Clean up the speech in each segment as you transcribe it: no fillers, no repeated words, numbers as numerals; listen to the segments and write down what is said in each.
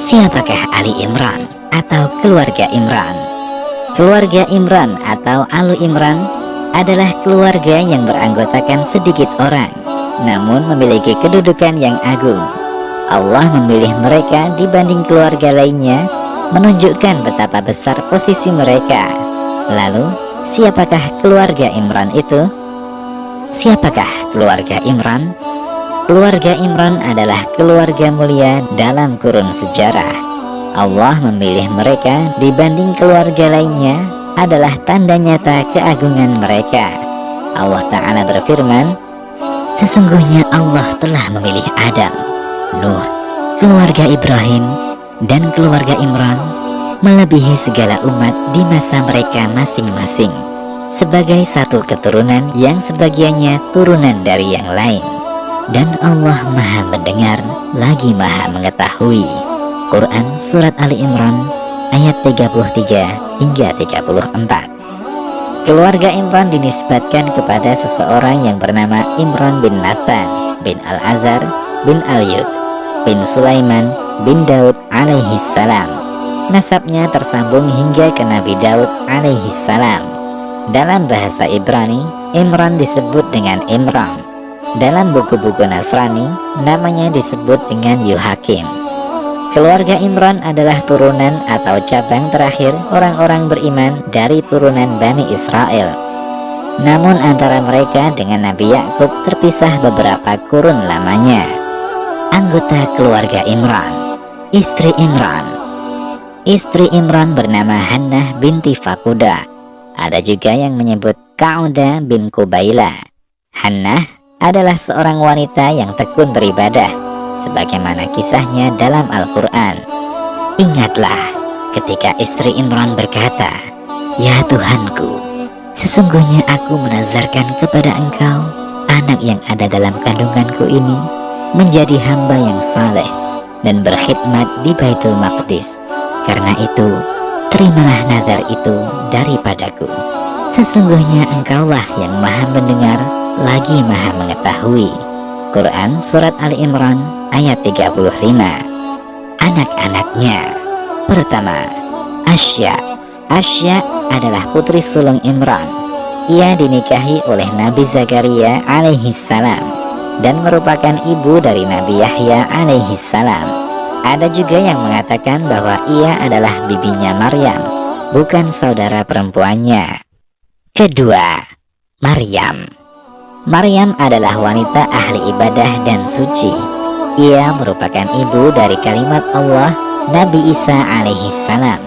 Siapakah Ali Imran atau keluarga Imran? Keluarga Imran atau Alu Imran adalah keluarga yang beranggotakan sedikit orang, namun memiliki kedudukan yang agung. Allah memilih mereka dibanding keluarga lainnya, menunjukkan betapa besar posisi mereka. Lalu, siapakah keluarga Imran itu? Siapakah keluarga Imran? Keluarga Imran adalah keluarga mulia dalam kurun sejarah. Allah memilih mereka dibanding keluarga lainnya adalah tanda nyata keagungan mereka. Allah Ta'ala berfirman, sesungguhnya Allah telah memilih Adam, Nuh, keluarga Ibrahim, dan keluarga Imran melebihi segala umat di masa mereka masing-masing, sebagai satu keturunan yang sebagiannya turunan dari yang lain. Dan Allah Maha Mendengar lagi Maha Mengetahui. Quran Surat Ali Imran ayat 33 hingga 34. Keluarga Imran dinisbatkan kepada seseorang yang bernama Imran bin Nathan bin Al-Azhar bin Al-Yud bin Sulaiman bin Daud alaihi salam. Nasabnya tersambung hingga ke Nabi Daud alaihi salam. Dalam bahasa Ibrani, Imran disebut dengan Imran. Dalam buku-buku Nasrani, namanya disebut dengan Yuhakim. Keluarga Imran adalah turunan atau cabang terakhir orang-orang beriman dari turunan Bani Israel. Namun antara mereka dengan Nabi Yakub terpisah beberapa kurun lamanya. Anggota keluarga Imran, istri Imran. Istri Imran bernama Hannah binti Fakuda. Ada juga yang menyebut Kauda bin Kubaila. Hannah adalah seorang wanita yang tekun beribadah, sebagaimana kisahnya dalam Al-Quran. Ingatlah ketika istri Imran berkata, "Ya Tuhanku, sesungguhnya aku menazarkan kepada Engkau anak yang ada dalam kandunganku ini menjadi hamba yang saleh dan berkhidmat di Baitul Maqdis. Karena itu, terimalah nazar itu daripadaku. Sesungguhnya Engkaulah yang Maha Mendengar lagi Maha Mengetahui." Quran Surat Ali Imran ayat 35. Anak-anaknya. Pertama, Asya. Asya adalah putri sulung Imran. Ia dinikahi oleh Nabi Zakaria alaihi salam dan merupakan ibu dari Nabi Yahya alaihi salam. Ada juga yang mengatakan bahwa ia adalah bibinya Maryam, bukan saudara perempuannya. Kedua, Maryam. Maryam adalah wanita ahli ibadah dan suci. Ia merupakan ibu dari kalimat Allah Nabi Isa alaihi salam.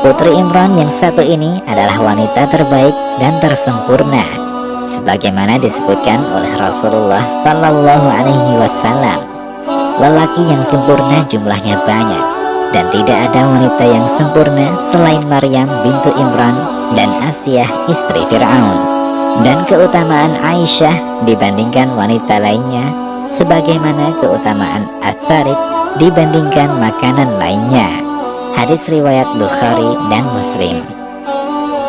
Putri Imran yang satu ini adalah wanita terbaik dan tersempurna, sebagaimana disebutkan oleh Rasulullah sallallahu alaihi wasallam. Lelaki yang sempurna jumlahnya banyak, dan tidak ada wanita yang sempurna selain Maryam bintu Imran dan Asyah istri Fir'aun. Dan keutamaan Aisyah dibandingkan wanita lainnya, sebagaimana keutamaan Ats-Tsarid dibandingkan makanan lainnya. Hadis riwayat Bukhari dan Muslim.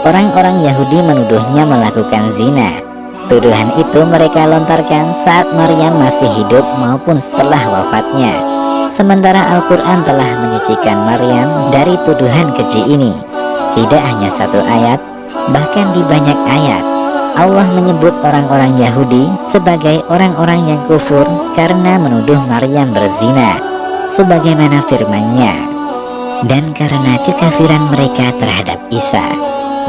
Orang-orang Yahudi menuduhnya melakukan zina. Tuduhan itu mereka lontarkan saat Maryam masih hidup maupun setelah wafatnya. Sementara Al-Quran telah menyucikan Maryam dari tuduhan keji ini. Tidak hanya satu ayat, bahkan di banyak ayat Allah menyebut orang-orang Yahudi sebagai orang-orang yang kufur karena menuduh Maryam berzina, sebagaimana firman-Nya, dan karena kekafiran mereka terhadap Isa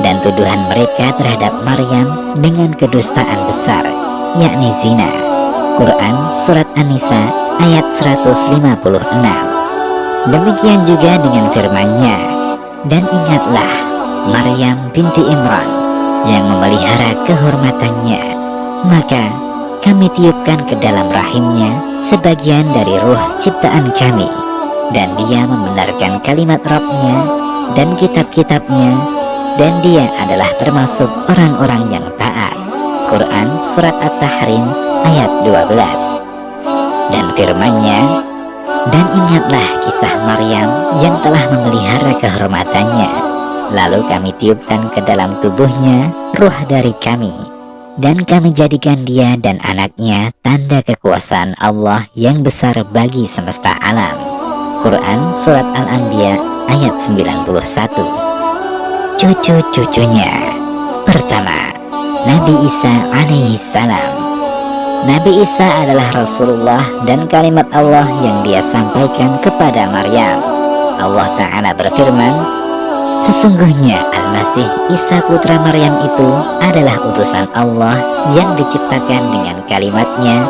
dan tuduhan mereka terhadap Maryam dengan kedustaan besar, yakni zina. Quran Surat An-Nisa ayat 156. Demikian juga dengan firman-Nya, dan ingatlah Maryam binti Imran yang memelihara kehormatannya, maka kami tiupkan ke dalam rahimnya sebagian dari ruh ciptaan kami, dan dia membenarkan kalimat Rabb-Nya dan kitab-kitabnya, dan dia adalah termasuk orang-orang yang taat. Quran Surat At-Tahrim ayat 12. Dan firman-Nya, dan ingatlah kisah Maryam yang telah memelihara kehormatannya, lalu kami tiupkan ke dalam tubuhnya ruh dari kami, dan kami jadikan dia dan anaknya tanda kekuasaan Allah yang besar bagi semesta alam. Quran Surat Al-Anbiya ayat 91. Cucu-cucunya. Pertama, Nabi Isa alaihi salam. Nabi Isa adalah Rasulullah dan kalimat Allah yang dia sampaikan kepada Maryam. Allah Ta'ala berfirman, sesungguhnya Al-Masih Isa putra Maryam itu adalah utusan Allah yang diciptakan dengan kalimatnya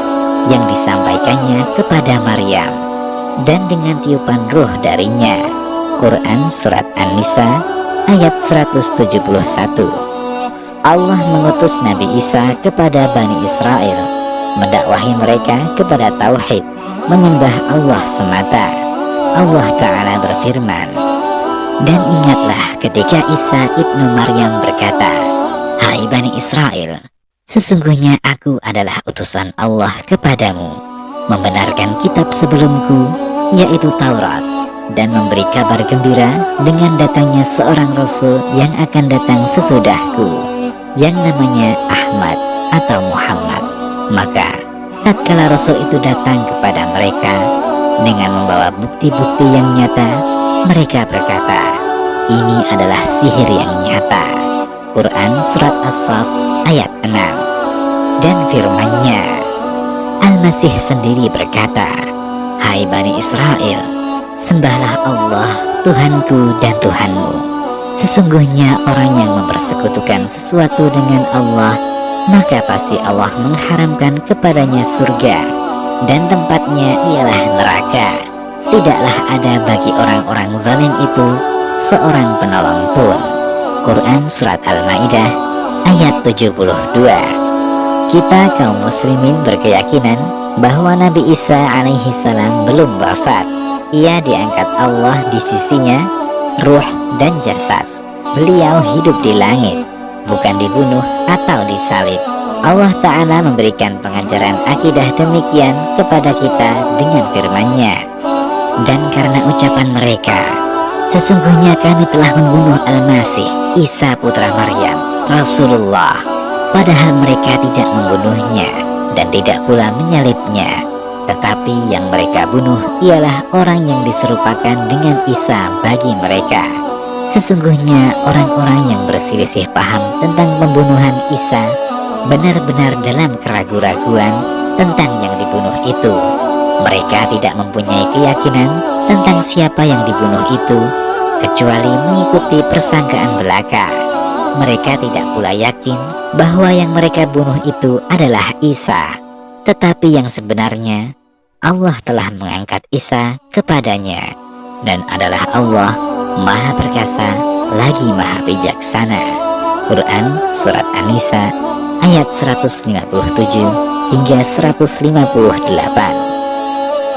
yang disampaikannya kepada Maryam dan dengan tiupan ruh darinya. Quran Surat An-Nisa ayat 171. Allah mengutus Nabi Isa kepada Bani Israel, mendakwahi mereka kepada tauhid, menyembah Allah semata. Allah Ta'ala berfirman, dan ingatlah ketika Isa ibnu Maryam berkata, hai Bani Israel, sesungguhnya aku adalah utusan Allah kepadamu, membenarkan kitab sebelumku, yaitu Taurat, dan memberi kabar gembira dengan datangnya seorang Rasul yang akan datang sesudahku, yang namanya Ahmad atau Muhammad. Maka tatkala Rasul itu datang kepada mereka dengan membawa bukti-bukti yang nyata, mereka berkata, ini adalah sihir yang nyata. Quran Surat As-Saff ayat 6. Dan firman-Nya, Al-Masih sendiri berkata, hai Bani Israel, sembahlah Allah Tuhanku dan Tuhanmu. Sesungguhnya orang yang mempersekutukan sesuatu dengan Allah, maka pasti Allah mengharamkan kepadanya surga, dan tempatnya ialah neraka. Tidaklah ada bagi orang-orang zalim itu seorang penolong pun. Quran Surat Al-Maidah ayat 72. Kita kaum muslimin berkeyakinan bahwa Nabi Isa alaihi salam belum wafat. Ia diangkat Allah di sisinya, ruh dan jasad. Beliau hidup di langit, bukan dibunuh atau disalib. Allah Ta'ala memberikan pengajaran akidah demikian kepada kita dengan firman-Nya. Dan karena ucapan mereka, sesungguhnya kami telah membunuh Al-Masih Isa putra Maryam, Rasulullah, padahal mereka tidak membunuhnya dan tidak pula menyalibnya, tetapi yang mereka bunuh ialah orang yang diserupakan dengan Isa bagi mereka. Sesungguhnya orang-orang yang berselisih paham tentang pembunuhan Isa benar-benar dalam keraguan-raguan tentang yang dibunuh itu. Mereka tidak mempunyai keyakinan tentang siapa yang dibunuh itu, kecuali mengikuti persangkaan belaka. Mereka tidak pula yakin bahwa yang mereka bunuh itu adalah Isa, tetapi yang sebenarnya Allah telah mengangkat Isa kepadanya, dan adalah Allah Maha Perkasa lagi Maha Bijaksana. Quran Surat An-Nisa ayat 157 hingga 158.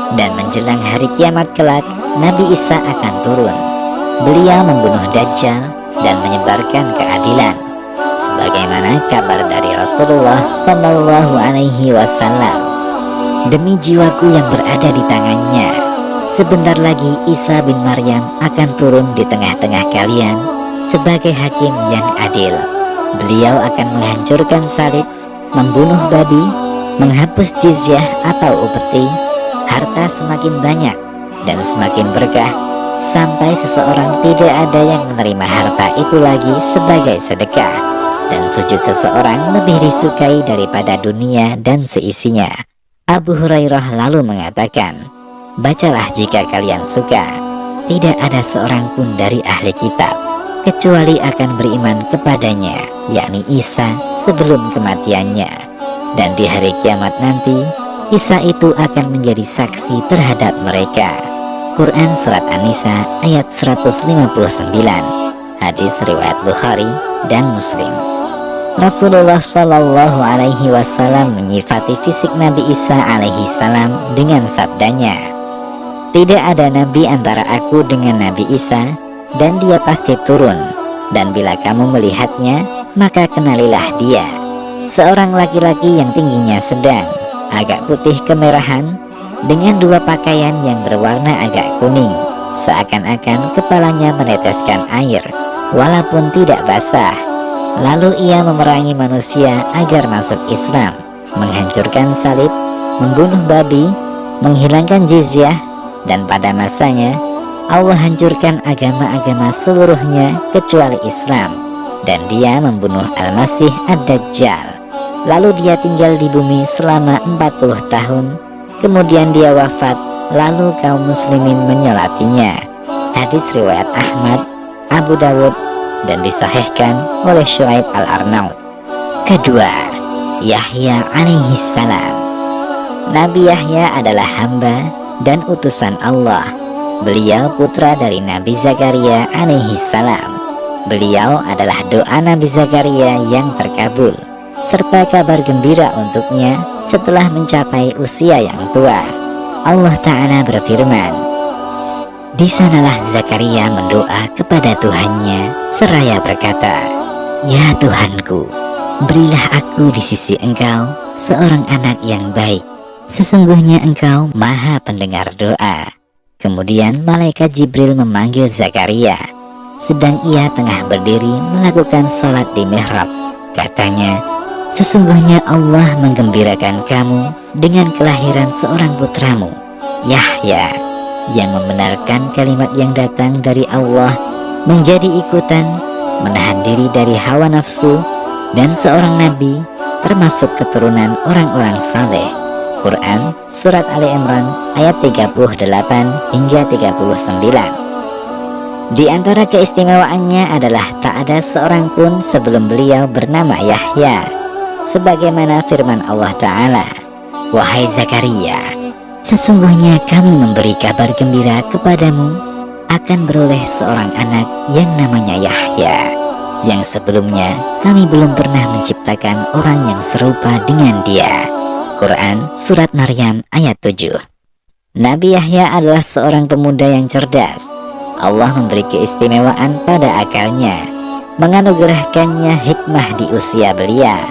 Dan menjelang hari kiamat kelak, Nabi Isa akan turun. Beliau membunuh Dajjal dan menyebarkan keadilan, sebagaimana kabar dari Rasulullah Sallallahu Alaihi Wasallam. Demi jiwaku yang berada di tangannya, sebentar lagi Isa bin Maryam akan turun di tengah-tengah kalian sebagai hakim yang adil. Beliau akan menghancurkan salib, membunuh babi, menghapus jizyah atau upeti, harta semakin banyak dan semakin berkah, sampai seseorang tidak ada yang menerima harta itu lagi sebagai sedekah, dan sujud seseorang lebih disukai daripada dunia dan seisinya. Abu Hurairah lalu mengatakan, bacalah jika kalian suka, tidak ada seorang pun dari ahli kitab kecuali akan beriman kepadanya, yakni Isa, sebelum kematiannya. Dan di hari kiamat nanti, Isa itu akan menjadi saksi terhadap mereka. Quran Surat An-Nisa ayat 159. Hadis riwayat Bukhari dan Muslim. Rasulullah Sallallahu Alaihi Wasallam menyifati fisik Nabi Isa alaihi salam dengan sabdanya, tidak ada nabi antara aku dengan Nabi Isa, dan dia pasti turun, dan bila kamu melihatnya, maka kenalilah dia. Seorang laki-laki yang tingginya sedang, agak putih kemerahan, dengan dua pakaian yang berwarna agak kuning, seakan-akan kepalanya meneteskan air, walaupun tidak basah. Lalu ia memerangi manusia agar masuk Islam, menghancurkan salib, membunuh babi, menghilangkan jizyah, dan pada masanya Allah hancurkan agama-agama seluruhnya kecuali Islam, dan dia membunuh Al-Masih Ad-Dajjal. Lalu dia tinggal di bumi selama 40 tahun, kemudian dia wafat, lalu kaum muslimin menyolatinya. Hadis riwayat Ahmad, Abu Dawud, dan disahihkan oleh Syuaib Al-Arnaud. Kedua, Yahya alaihi salam. Nabi Yahya adalah hamba dan utusan Allah. Beliau putra dari Nabi Zakaria alaihi salam. Beliau adalah doa Nabi Zakaria yang terkabul, serta kabar gembira untuknya setelah mencapai usia yang tua. Allah Ta'ala berfirman, "Di sanalah Zakaria mendoa kepada Tuhannya seraya berkata, 'Ya Tuhanku, berilah aku di sisi Engkau seorang anak yang baik. Sesungguhnya Engkau Maha Pendengar doa.'" Kemudian malaikat Jibril memanggil Zakaria sedang ia tengah berdiri melakukan sholat di mihrab. Katanya, "Sesungguhnya Allah menggembirakan kamu dengan kelahiran seorang putramu, Yahya, yang membenarkan kalimat yang datang dari Allah, menjadi ikutan, menahan diri dari hawa nafsu, dan seorang nabi, termasuk keturunan orang-orang saleh." Quran Surat Ali Imran ayat 38 hingga 39. Di antara keistimewaannya adalah tak ada seorang pun sebelum beliau bernama Yahya, sebagaimana firman Allah Ta'ala, "Wahai Zakaria, sesungguhnya kami memberi kabar gembira kepadamu akan beroleh seorang anak yang namanya Yahya, yang sebelumnya kami belum pernah menciptakan orang yang serupa dengan dia." Quran Surat Maryam ayat 7. Nabi Yahya adalah seorang pemuda yang cerdas. Allah memberi keistimewaan pada akalnya, menganugerahkannya hikmah di usia belia,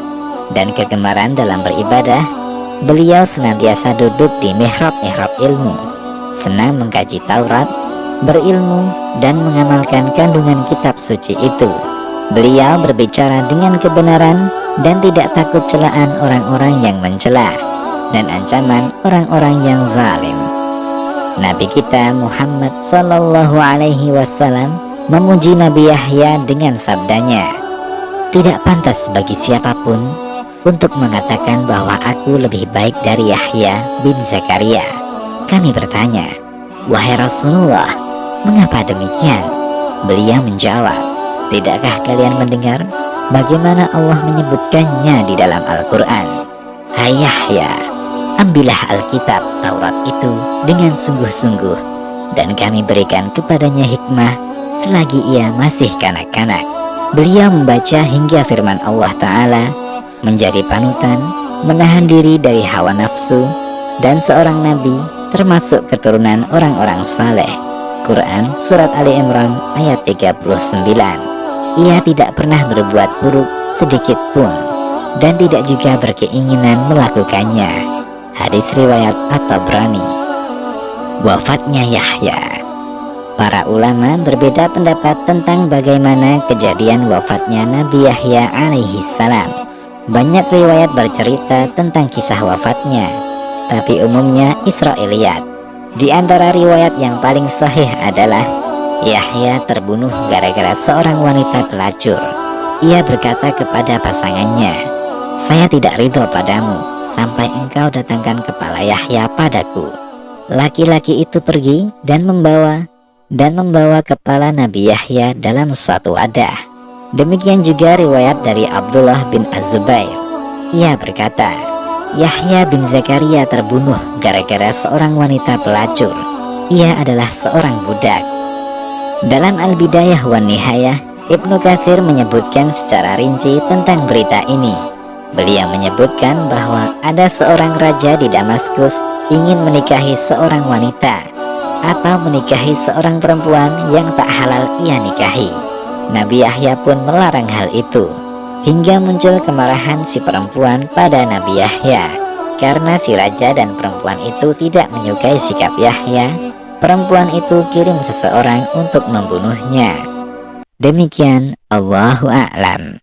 dan kegemaran dalam beribadah. Beliau senantiasa duduk di mihrab-mihrab ilmu, senang mengkaji Taurat, berilmu, dan mengamalkan kandungan kitab suci itu. Beliau berbicara dengan kebenaran dan tidak takut celaan orang-orang yang mencela dan ancaman orang-orang yang zalim. Nabi kita Muhammad Sallallahu Alaihi Wasallam memuji Nabi Yahya dengan sabdanya, "Tidak pantas bagi siapapun untuk mengatakan bahwa aku lebih baik dari Yahya bin Zakaria." Kami bertanya, "Wahai Rasulullah, mengapa demikian?" Beliau menjawab, "Tidakkah kalian mendengar bagaimana Allah menyebutkannya di dalam Al-Quran? Hai Yahya, ambillah Alkitab Taurat itu dengan sungguh-sungguh, dan kami berikan kepadanya hikmah selagi ia masih kanak-kanak." Beliau membaca hingga firman Allah Ta'ala, menjadi panutan, menahan diri dari hawa nafsu, dan seorang nabi termasuk keturunan orang-orang saleh. Quran Surat Ali Imran ayat 39. Ia tidak pernah berbuat buruk sedikit pun, dan tidak juga berkeinginan melakukannya. Hadis riwayat At-Tabrani. Wafatnya Yahya. Para ulama berbeda pendapat tentang bagaimana kejadian wafatnya Nabi Yahya alaihi salam. Banyak riwayat bercerita tentang kisah wafatnya, tapi umumnya Israiliyat. Di antara riwayat yang paling sahih adalah Yahya terbunuh gara-gara seorang wanita pelacur. Ia berkata kepada pasangannya, "Saya tidak ridho padamu sampai engkau datangkan kepala Yahya padaku." Laki-laki itu pergi dan membawa kepala Nabi Yahya dalam suatu wadah. Demikian juga riwayat dari Abdullah bin Az-Zubair. Ia berkata, "Yahya bin Zakaria terbunuh gara-gara seorang wanita pelacur. Ia adalah seorang budak." Dalam Al-Bidayah wan Nihayah, Ibnu Katsir menyebutkan secara rinci tentang berita ini. Beliau menyebutkan bahwa ada seorang raja di Damaskus ingin menikahi seorang wanita atau menikahi seorang perempuan yang tak halal ia nikahi. Nabi Yahya pun melarang hal itu, hingga muncul kemarahan si perempuan pada Nabi Yahya. Karena si raja dan perempuan itu tidak menyukai sikap Yahya, perempuan itu kirim seseorang untuk membunuhnya. Demikian, Allahu a'lam.